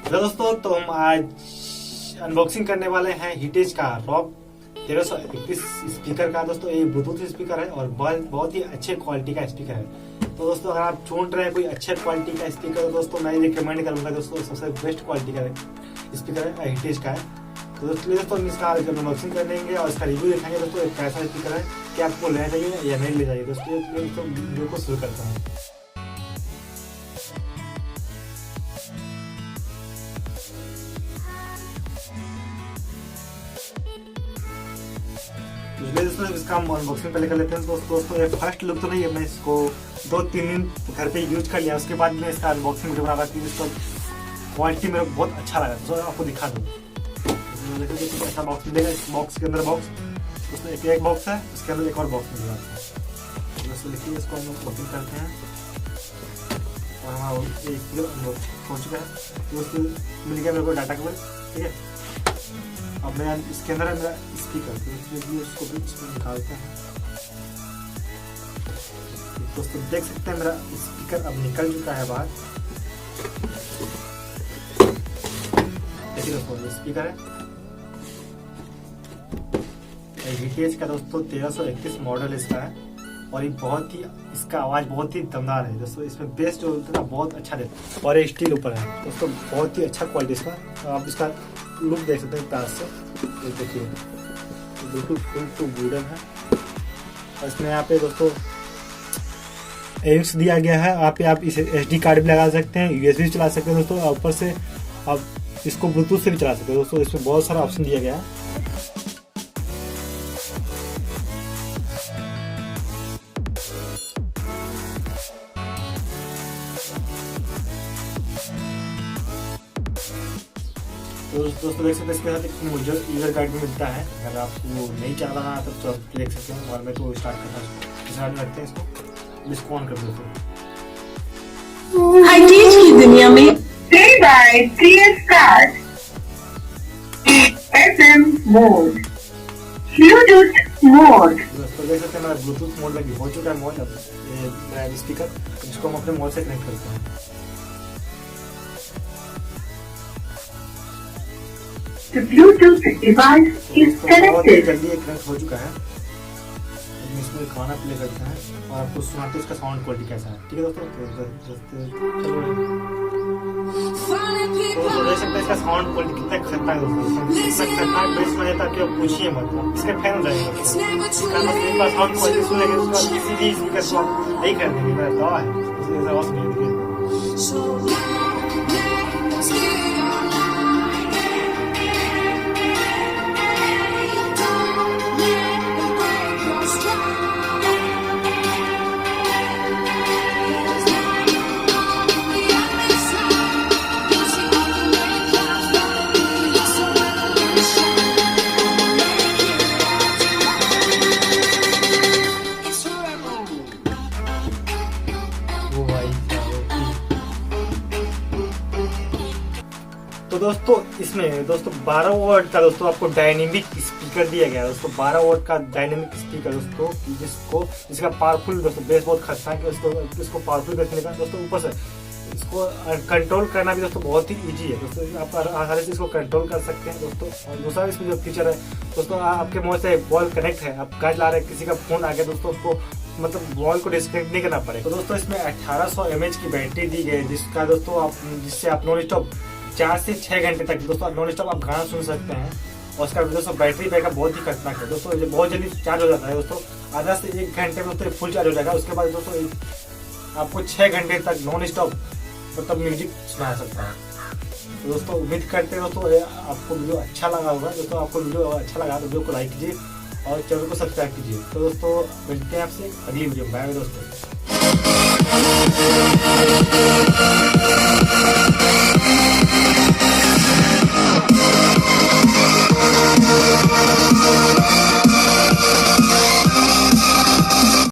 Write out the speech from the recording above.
Hello दोस्तों, तो हम आज अनबॉक्सिंग करने वाले हैं हिटेज का रॉक 1331 स्पीकर का। दोस्तों ये ब्लूटूथ स्पीकर है और बहुत ही अच्छे क्वालिटी का स्पीकर है। तो दोस्तों अगर आप ढूंढ रहे हैं कोई अच्छे क्वालिटी का स्पीकर तो दोस्तों मैं रिकमेंड करूंगा। दोस्तों सबसे बेस्ट क्वालिटी का स्पीकर है हिटेज का है। तो दोस्तों हम इसका अनबॉक्सिंग कर लेंगे और इसका रिव्यू दिखाएंगे। दोस्तों एक कैसा स्पीकर है, क्या आपको लेना चाहिए या नहीं लेना चाहिए। दोस्तों वीडियो को शुरू करते हैं। दोस्तों इसका हम अनबॉक्सिंग पहले कर लेते हैं। दोस्तों ये फर्स्ट लुक तो नहीं है, मैं इसको 2-3 दिन घर पे यूज कर लिया, उसके बाद मैं इसका अनबॉक्सिंग वीडियो बना रहा। इसका क्वालिटी मेरे को बहुत अच्छा लगा, तो आपको दिखा दूँ। देखो ऐसा बॉक्स मिलेगा, इस बॉक्स के अंदर बॉक्स दोस्तों एक बॉक्स है, उसके अंदर एक और बॉक्स मिलेगा। दोस्तों देखिए इसको हम ओपन करते हैं और हमारा 1 किलो हो चुका है। दोस्तों मिल गया मेरे को डाटा केबल, ठीक है। अब मैं इसके अंदर है मेरा स्पीकर, तो इसको भी इसमें निकालते हैं। दोस्तों देख सकते हैं मेरा स्पीकर अब निकल चुका है बाहर। देखिए दोस्तों स्पीकर है हिटेज का। दोस्तों 1331 मॉडल इसका है और ये बहुत ही इसका आवाज बहुत ही दमदार है। दोस्तों इसमें बेस जो होता है ना बहुत अच्छा देता है और ये स्टील ऊपर है। दोस्तों बहुत ही अच्छा क्वालिटी इसका। आप इसका लुक देख सकते हैं प्यार से, देखिए बिल्कुल फुल टू वुडन है। और इसमें यहाँ पे दोस्तों एम्स दिया गया है। आप इसे SD कार्ड भी लगा सकते हैं, USB चला सकते हैं दोस्तों। ऊपर से आप इसको ब्लूटूथ से भी चला सकते हैं। दोस्तों इसमें बहुत सारा ऑप्शन दिया गया है। तो दोस्तों देख सकते हैं इसके साथ एक यूजर गाइड भी मिलता है। अगर आपको नहीं चल रहा है तो देख सकते हैं। और मैं तो स्टार्ट करता हूँ, रखते हैं इसको ऑन कर देते हैं। हाइटेज की दुनिया में play by card FM mode, Bluetooth mode. दोस्तों देख सकते हैं मेरा ब्लूटूथ मोड लगी हो चुका है मोड। अब स्पीकर जिसको हम अपने मोड से कनेक्ट करते हैं। The Bluetooth device is connected. जल्दी कनेक्ट हो चुका है। इसमें खाना प्ले करते हैं और आपको सुनाते हैं इसका साउंड क्वालिटी कैसा है, ठीक है दोस्तों। तो देख सकते हैं इसका साउंड क्वालिटी कितना खतरनाक है दोस्तों। इतना खतरनाक बेस में देता है कि आप पूछिए मत, इसके फैन हो जाएंगे। इसका मतलब साउंड क्वालिटी सुनेंगे उसके बाद किसी भी स्पीकर को आप नहीं कर देंगे, मेरा दावा है। इसलिए आवाज नहीं आती। तो दोस्तों इसमें दोस्तों 12 वॉट का दोस्तों आपको डायनेमिक स्पीकर दिया गया है। दोस्तों 12 वॉट का डायनेमिक स्पीकर दोस्तों जिसका पावरफुल दोस्तों बेस बहुत खतरनाक है। इसको पावरफुल बेस मिलेगा दोस्तों। ऊपर से इसको कंट्रोल करना भी दोस्तों बहुत ही इजी है दोस्तों। आप आसानी से इसको कंट्रोल कर सकते हैं दोस्तों। और दूसरा इसमें जो फीचर है दोस्तों, आपके मोबाइल से वॉल कनेक्ट है, आप गाड़ी ला रहे हैं, किसी का फोन आ गया दोस्तों, आपको मतलब वॉल को डिस्कनेक्ट नहीं करना पड़ेगा। तो दोस्तों इसमें 1800 mAh की बैटरी दी गई है, जिसका दोस्तों जिससे आप नॉन स्टॉप 4 से 6 घंटे तक दोस्तों नॉन स्टॉप आप गाना सुन सकते हैं। और उसका दोस्तों बैटरी बैकअप बहुत ही खतरनाक है दोस्तों। ये बहुत जल्दी चार्ज हो जाता है दोस्तों, आधा से 1 घंटे में दोस्तों फुल चार्ज हो जाएगा। उसके बाद दोस्तों आपको 6 घंटे तक नॉन स्टॉप मतलब म्यूजिक सुना सकता है। तो दोस्तों उम्मीद करते हैं दोस्तों आपको वीडियो अच्छा लगा होगा। दोस्तों आपको वीडियो अच्छा लगा तो वीडियो को लाइक कीजिए और चैनल को सब्सक्राइब कीजिए। तो दोस्तों मिलते हैं आपसे अगली वीडियो में। बाय दोस्तों।